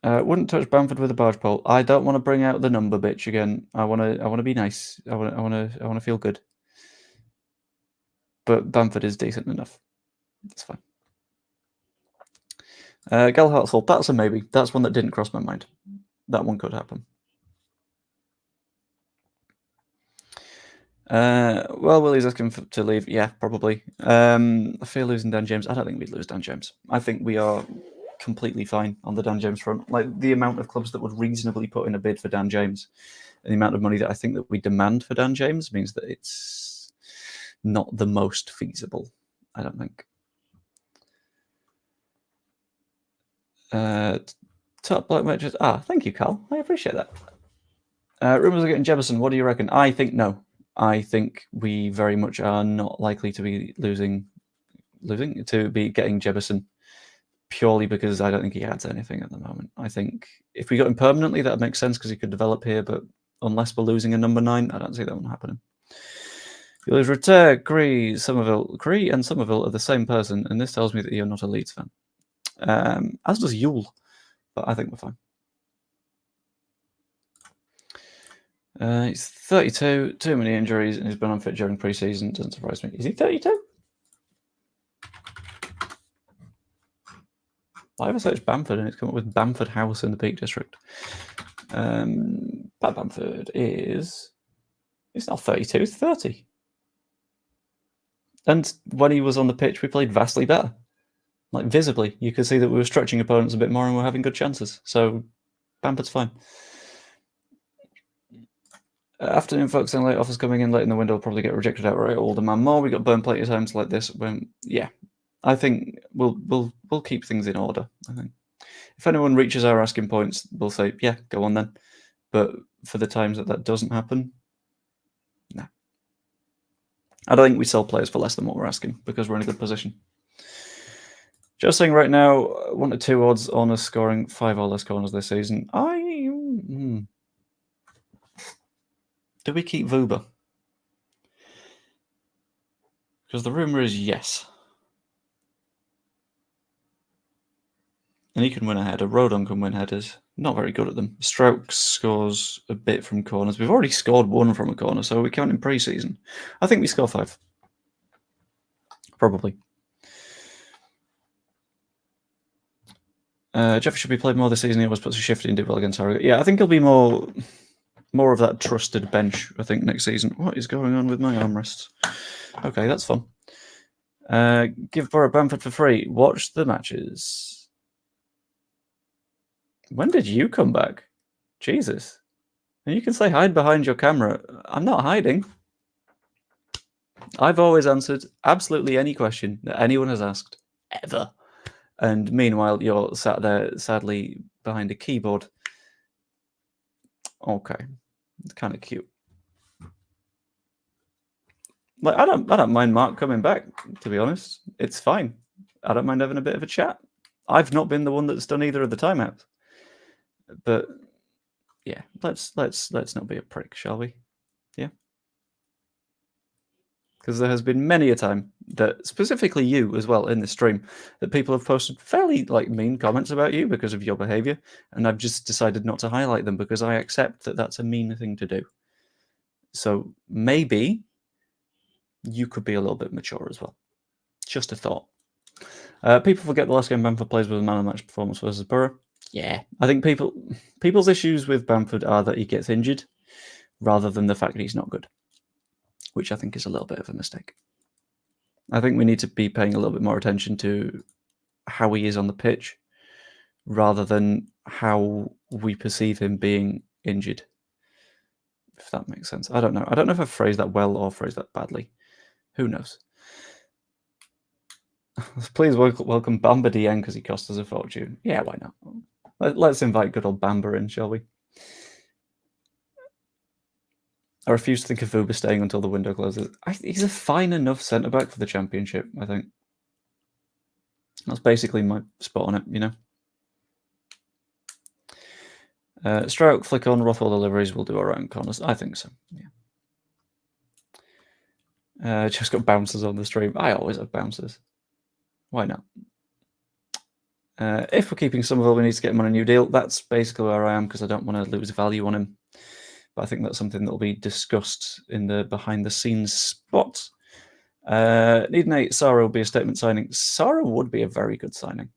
[SPEAKER 1] Wouldn't touch Bamford with a barge pole. I don't want to bring out the number bitch again. I want to be nice. I want to feel good. But Bamford is decent enough. That's fine. Gal Hartsell, that's a maybe. That's one that didn't cross my mind. That one could happen. Well, Willie's asking to leave. Yeah, probably. I fear losing Dan James. I don't think we'd lose Dan James. I think we are completely fine on the Dan James front. Like the amount of clubs that would reasonably put in a bid for Dan James and the amount of money that I think that we demand for Dan James means that it's not the most feasible, I don't think. Top bloke matches. Thank you, Carl. I appreciate that. Rumours are getting Jefferson. What do you reckon? I think no. I think we very much are not likely to be to be getting Jefferson purely because I don't think he adds anything at the moment. I think if we got him permanently, that would make sense because he could develop here. But unless we're losing a number 9, I don't see that one happening. You lose Rutter, Cree, Somerville. Cree and Somerville are the same person, and this tells me that you're not a Leeds fan. As does Yule, but I think we're fine. He's 32, too many injuries, and he's been unfit during pre-season. Doesn't surprise me. Is he 32? I ever searched Bamford and it's come up with Bamford House in the Peak District. Pat Bamford is... He's not 32, he's 30. And when he was on the pitch, we played vastly better. Like, visibly. You could see that we were stretching opponents a bit more and we're having good chances. So, Bamford's fine. Afternoon folks and late offers coming in late in the window will probably get rejected outright or demand more. We got burned plenty of times like this when, yeah. I think we'll keep things in order. I think if anyone reaches our asking points, we'll say, yeah, go on then. But for the times that doesn't happen, no. I don't think we sell players for less than what we're asking because we're in a good position. Just saying right now, 1 to 2 odds on us scoring 5 or less corners this season. Do we keep Vuba? Because the rumour is yes. And he can win a header. Rodon can win headers. Not very good at them. Strokes scores a bit from corners. We've already scored 1 from a corner, so we count in pre-season. I think we score 5. Probably. Jeff should be played more this season. He always puts a shift in, did well against Harrogate. Yeah, I think he'll be more of that trusted bench, I think, next season. What is going on with my armrests? Okay, that's fun. Give Borough Bamford for free. Watch the matches. When did you come back? Jesus. And you can say hide behind your camera. I'm not hiding. I've always answered absolutely any question that anyone has asked, ever. And meanwhile, you're sat there, sadly, behind a keyboard. Okay. It's kind of cute. Like, I don't mind Mark coming back, to be honest. It's fine. I don't mind having a bit of a chat. I've not been the one that's done either of the timeouts. But yeah, let's not be a prick, shall we? Yeah. Because there has been many a time that, specifically you as well in this stream, that people have posted fairly mean comments about you because of your behavior, and I've just decided not to highlight them because I accept that that's a mean thing to do. So maybe you could be a little bit mature as well. Just a thought. People forget the last game Bamford plays with a man of the match performance versus Borough. Yeah, I think people's issues with Bamford are that he gets injured rather than the fact that he's not good, which I think is a little bit of a mistake. I think we need to be paying a little bit more attention to how he is on the pitch rather than how we perceive him being injured, if that makes sense. I don't know. I don't know if I phrased that well or phrased that badly. Who knows? Please welcome Bamba Dieng because he cost us a fortune. Yeah, why not? Let's invite good old Bamba in, shall we? I refuse to think of Vuba staying until the window closes. He's a fine enough centre-back for the Championship, I think. That's basically my spot on it, you know. Stroke, flick on, Rothwell deliveries will do all right in corners. I think so, yeah. Just got bouncers on the stream. I always have bouncers. Why not? If we're keeping Somerville, we need to get him on a new deal. That's basically where I am because I don't want to lose value on him. But I think that's something that will be discussed in the behind-the-scenes spot. Need an 8. Salah will be a statement signing. Salah would be a very good signing,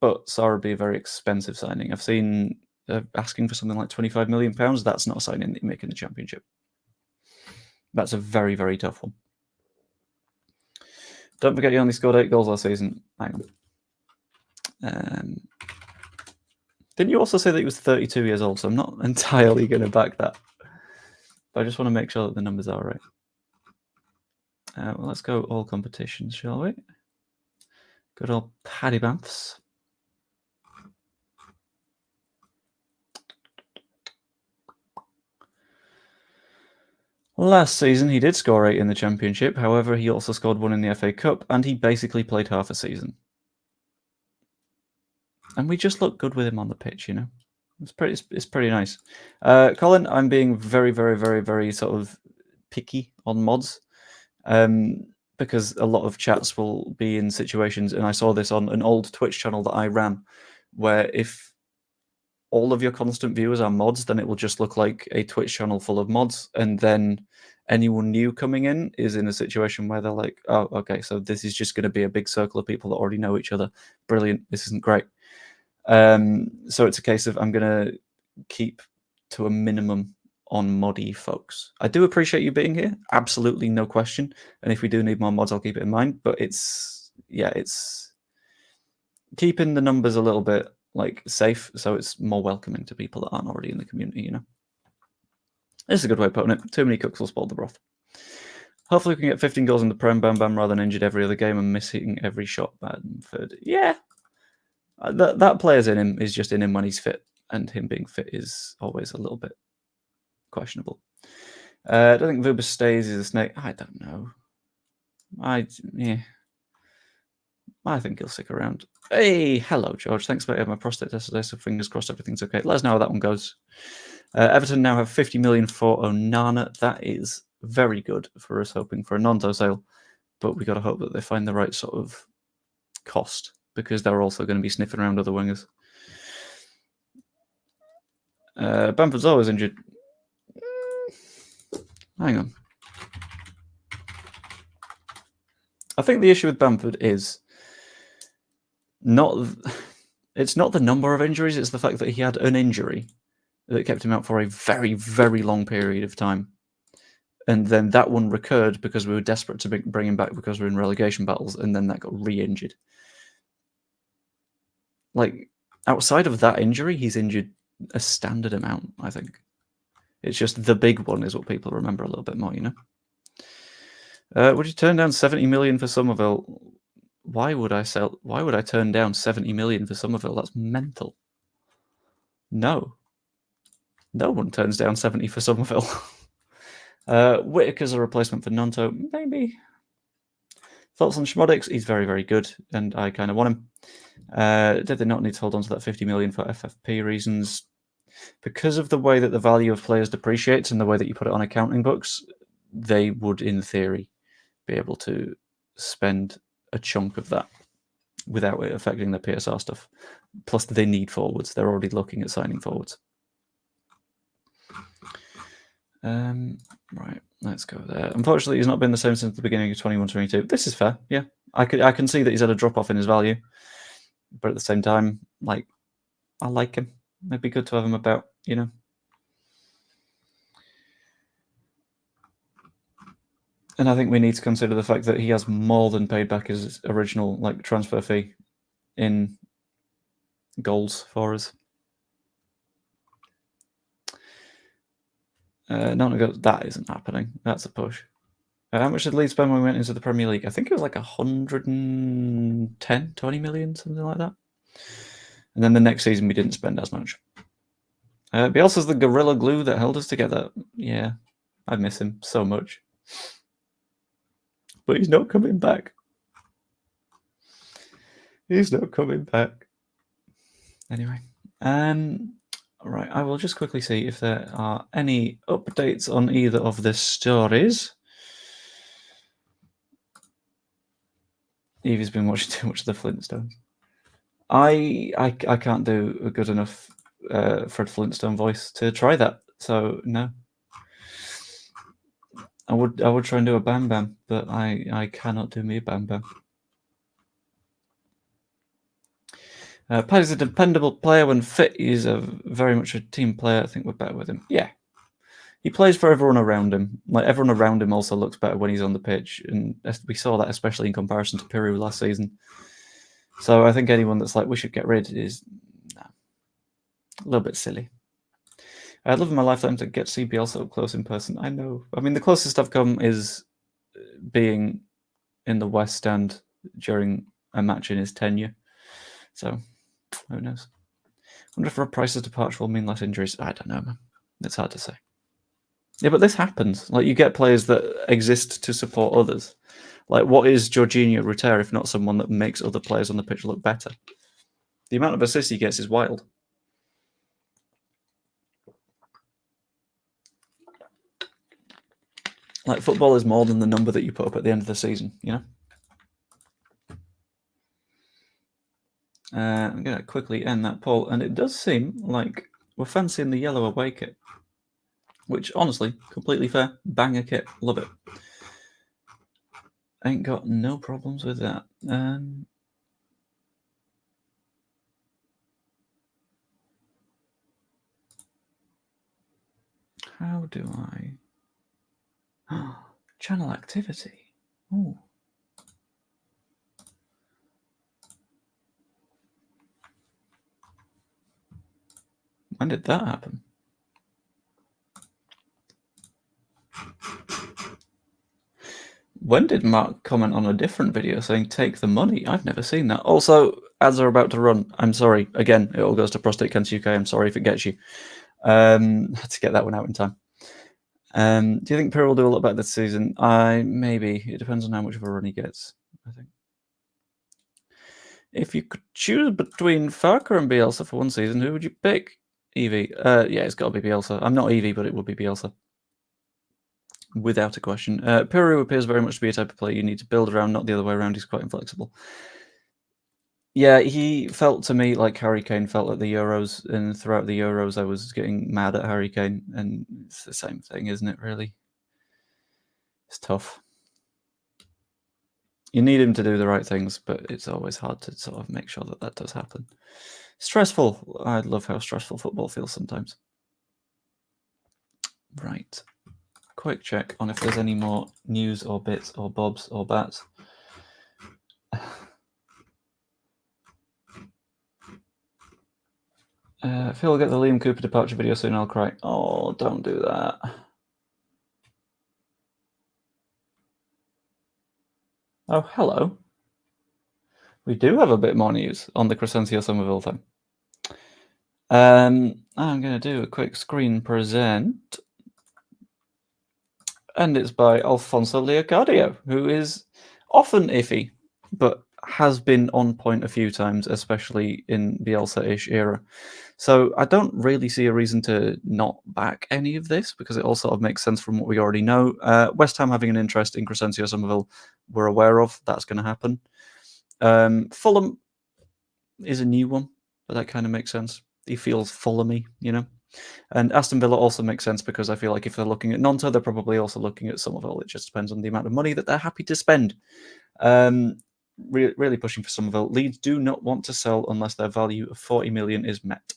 [SPEAKER 1] but Salah would be a very expensive signing. I've seen asking for something like £25 million. That's not a signing that you make in the Championship. That's a very, very tough one. Don't forget you only scored 8 goals last season. Hang on. Didn't you also say that he was 32 years old? So I'm not entirely going to back that. But I just want to make sure that the numbers are right. Well, let's go all competitions, shall we? Good old Paddy Banths. Last season, he did score 8 in the Championship. However, he also scored 1 in the FA Cup, and he basically played half a season. And we just look good with him on the pitch, you know. It's pretty nice. Colin, I'm being very, very, very, very sort of picky on mods. Because a lot of chats will be in situations, and I saw this on an old Twitch channel that I ran, where if all of your constant viewers are mods, then it will just look like a Twitch channel full of mods, and then anyone new coming in is in a situation where they're like, oh, okay, so this is just going to be a big circle of people that already know each other. Brilliant, this isn't great. So it's a case of I'm going to keep to a minimum on moddy folks. I do appreciate you being here, absolutely no question. And if we do need more mods, I'll keep it in mind. But it's keeping the numbers a little bit safe, so it's more welcoming to people that aren't already in the community, you know. This is a good way of putting it. Too many cooks will spoil the broth. Hopefully we can get 15 goals in the Prem Bam Bam rather than injured every other game and missing every shot. Bamford. Yeah. That player's in him is just in him when he's fit, and him being fit is always a little bit questionable. I don't think Vuba stays as a snake. I don't know. I think he'll stick around. Hey, hello, George. Thanks for my prostate test today, so fingers crossed everything's okay. Let us know how that one goes. Everton now have 50 million for Onana. That is very good for us hoping for a Gnonto sale, but we got to hope that they find the right sort of cost, because they're also going to be sniffing around other wingers. Bamford's always injured. Hang on. I think the issue with Bamford is it's not the number of injuries, it's the fact that he had an injury that kept him out for a very, very long period of time. And then that one recurred because we were desperate to bring him back because we're in relegation battles, and then that got re-injured. Outside of that injury, he's injured a standard amount, I think. It's just the big one is what people remember a little bit more, you know? Would you turn down 70 million for Somerville? Why would I turn down 70 million for Somerville? That's mental. No. No one turns down 70 for Somerville. Whitaker's a replacement for Gnonto, maybe. Thoughts on Schmodix? He's very, very good, and I kind of want him. Did they not need to hold on to that 50 million for FFP reasons? Because of the way that the value of players depreciates and the way that you put it on accounting books, they would, in theory, be able to spend a chunk of that without it affecting their PSR stuff. Plus, they need forwards. They're already looking at signing forwards. Right, let's go there. Unfortunately, he's not been the same since the beginning of 21-22. This is fair, yeah. I can see that he's had a drop-off in his value. But at the same time, like, I like him. It'd be good to have him about, you know. And I think we need to consider the fact that he has more than paid back his original transfer fee in goals for us. That isn't happening. That's a push. How much did Leeds spend when we went into the Premier League? I think it was like 110, 20 million, something like that. And then the next season we didn't spend as much. Bielsa's the gorilla glue that held us together. Yeah, I miss him so much. But he's not coming back. He's not coming back. Anyway, right, I will just quickly see if there are any updates on either of the stories. Evie's been watching too much of the Flintstones. I can't do a good enough Fred Flintstone voice to try that, so no. I would try and do a Bam Bam, but I cannot do me a Bam Bam. Paddy's a dependable player when fit. He's very much a team player. I think we're better with him. Yeah. He plays for everyone around him. Like, everyone around him also looks better when he's on the pitch. And we saw that especially in comparison to Peru last season. So I think anyone that's like, we should get rid is a little bit silly. I'd love in my lifetime to get CBL so close in person. I know. I mean, the closest I've come is being in the West Stand during a match in his tenure. So, who knows? I wonder if Rob Price's departure will mean less injuries. I don't know, man. It's hard to say. Yeah, but this happens. Like, you get players that exist to support others. Like, what is Georginio Rutter if not someone that makes other players on the pitch look better? The amount of assists he gets is wild. Like, football is more than the number that you put up at the end of the season, you know? I'm going to quickly end that poll, and it does seem like we're fancying the yellow away kit, which, honestly, completely fair. Banger kit. Love it. Ain't got no problems with that. How do I... Channel activity. Ooh. When did that happen? When did Mark comment on a different video saying take the money? I've never seen that. Also, ads are about to run. I'm sorry. Again, it all goes to Prostate Cancer UK. I'm sorry if it gets you. Had to get that one out in time. Do you think Pirro will do a lot better this season? Maybe. It depends on how much of a run he gets, I think. If you could choose between Farker and Bielsa for one season, who would you pick? Evie. Yeah, it's got to be Bielsa. I'm not Evie, but it would be Bielsa. Without a question. Pirro appears very much to be a type of player you need to build around, not the other way around. He's quite inflexible. Yeah, he felt to me like Harry Kane felt at the Euros, and throughout the Euros I was getting mad at Harry Kane, and it's the same thing, isn't it, really? It's tough. You need him to do the right things, but it's always hard to sort of make sure that that does happen. Stressful. I love how stressful football feels sometimes. Right. Quick check on if there's any more news or bits or bobs or bats. Phil will get the Liam Cooper departure video soon. I'll cry. Oh, don't do that. Oh, hello. We do have a bit more news on the Crysencio Summerville thing. I'm going to do a quick screen present. And it's by Alfonso Leocadio, who is often iffy, but has been on point a few times, especially in Bielsa-ish era. So I don't really see a reason to not back any of this, because it all sort of makes sense from what we already know. West Ham having an interest in Crysencio Summerville, we're aware of. That's going to happen. Fulham is a new one, but that kind of makes sense. He feels Fulham-y, you know? And Aston Villa also makes sense because I feel like if they're looking at Gnonto, they're probably also looking at Somerville. It just depends on the amount of money that they're happy to spend. Really pushing for Somerville. Leeds do not want to sell unless their value of 40 million is met.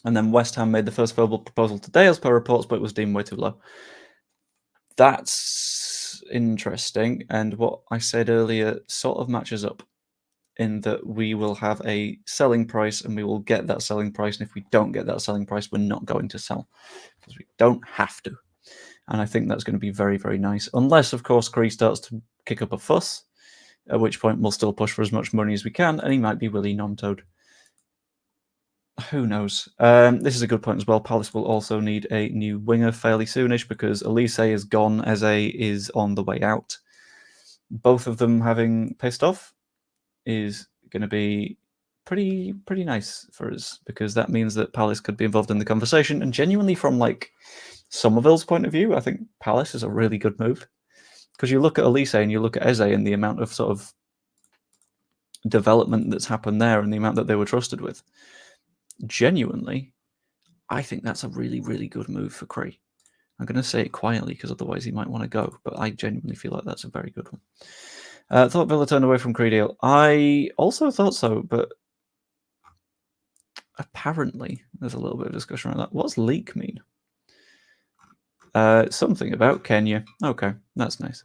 [SPEAKER 1] And then West Ham made the first verbal proposal today, as per reports, but it was deemed way too low. That's interesting. And what I said earlier sort of matches up, in that we will have a selling price and we will get that selling price. And if we don't get that selling price, we're not going to sell, because we don't have to. And I think that's going to be very, very nice. Unless, of course, Cree starts to kick up a fuss, at which point we'll still push for as much money as we can, and he might be Willy Gnonto'd. Who knows? This is a good point as well. Palace will also need a new winger fairly soonish, because Elise is gone, Eze is on the way out. Both of them having pissed off is going to be pretty nice for us, because that means that Palace could be involved in the conversation. And genuinely, from like Somerville's point of view, I think Palace is a really good move, because you look at Elise and you look at Eze and the amount of sort of development that's happened there and the amount that they were trusted with. Genuinely, I think that's a really, really good move for Cree. I'm going to say it quietly because otherwise he might want to go, but I genuinely feel like that's a very good one. Thought Villa turned away from Cree deal. I also thought so, but apparently there's a little bit of discussion around that. What's leak mean? Something about Kenya. Okay, that's nice.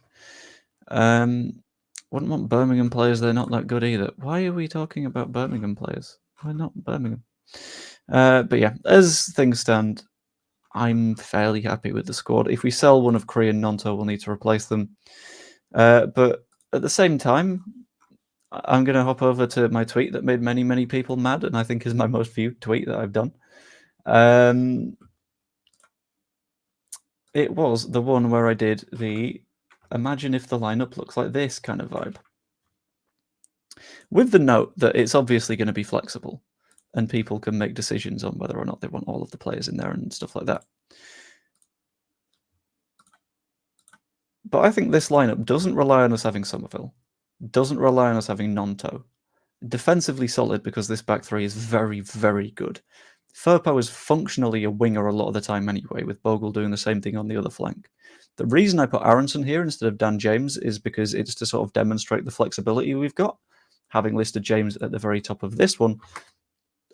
[SPEAKER 1] Wouldn't want Birmingham players. They're not that good either. Why are we talking about Birmingham players? Why not Birmingham? But yeah, as things stand, I'm fairly happy with the squad. If we sell one of Cree and Gnonto, we'll need to replace them. But at the same time, I'm going to hop over to my tweet that made many, many people mad, and I think is my most viewed tweet that I've done. It was the one where I did the imagine if the lineup looks like this kind of vibe, with the note that it's obviously going to be flexible and people can make decisions on whether or not they want all of the players in there and stuff like that. But I think this lineup doesn't rely on us having Somerville, doesn't rely on us having Gnonto. Defensively solid, because this back three is very, very good. Firpo is functionally a winger a lot of the time anyway, with Bogle doing the same thing on the other flank. The reason I put Aronson here instead of Dan James is because it's to sort of demonstrate the flexibility we've got. Having listed James at the very top of this one,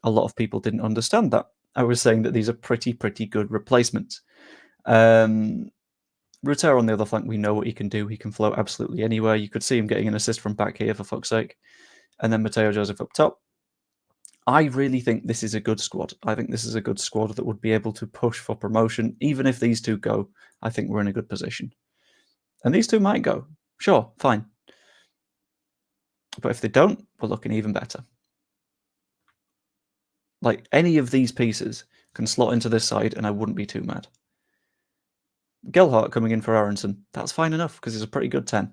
[SPEAKER 1] a lot of people didn't understand that. I was saying that these are pretty good replacements. Rutter on the other flank, we know what he can do. He can float absolutely anywhere. You could see him getting an assist from back here, for fuck's sake. And then Mateo Joseph up top. I really think this is a good squad. I think this is a good squad that would be able to push for promotion. Even if these two go, I think we're in a good position. And these two might go. Sure, fine. But if they don't, we're looking even better. Like, any of these pieces can slot into this side, and I wouldn't be too mad. Gelhardt coming in for Aronson. That's fine enough, because he's a pretty good 10.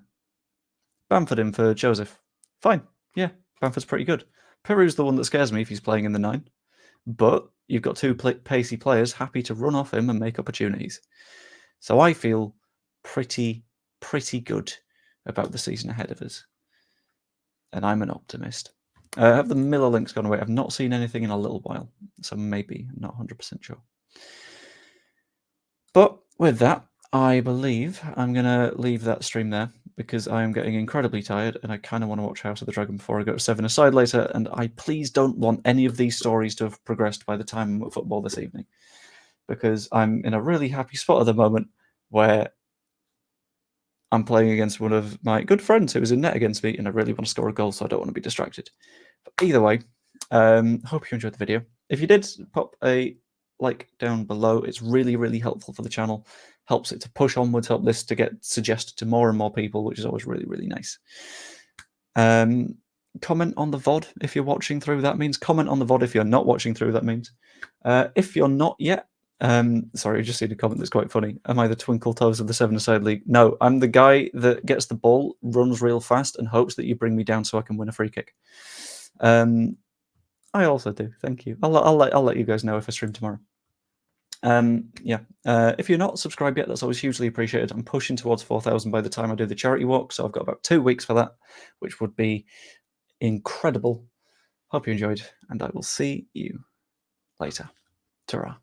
[SPEAKER 1] Bamford in for Joseph. Fine. Yeah, Bamford's pretty good. Peru's the one that scares me if he's playing in the 9. But you've got two pacey players happy to run off him and make opportunities. So I feel pretty good about the season ahead of us. And I'm an optimist. Have the Miller links gone away? I've not seen anything in a little while, so maybe. I'm not 100% sure. But with that, I believe I'm going to leave that stream there, because I am getting incredibly tired and I kind of want to watch House of the Dragon before I go to 7-a-side later, and I please don't want any of these stories to have progressed by the time I'm at football this evening, because I'm in a really happy spot at the moment where I'm playing against one of my good friends who is in net against me, and I really want to score a goal, so I don't want to be distracted. But either way, hope you enjoyed the video. If you did, pop a like down below. It's really helpful for the channel. Helps it to push onwards, help this to get suggested to more and more people, which is always really nice. Comment on the VOD if you're watching through, that means. Comment on the VOD if you're not watching through, that means. If you're not yet, Sorry, I just seen a comment that's quite funny. Am I the Twinkle Toes of the Seven-a-Side League? No, I'm the guy that gets the ball, runs real fast, and hopes that you bring me down so I can win a free kick. I also do. Thank you. I'll let you guys know if I stream tomorrow. Yeah. If you're not subscribed yet, that's always hugely appreciated. I'm pushing towards 4,000 by the time I do the charity walk, so I've got about 2 weeks for that, which would be incredible. Hope you enjoyed, and I will see you later. Ta-ra.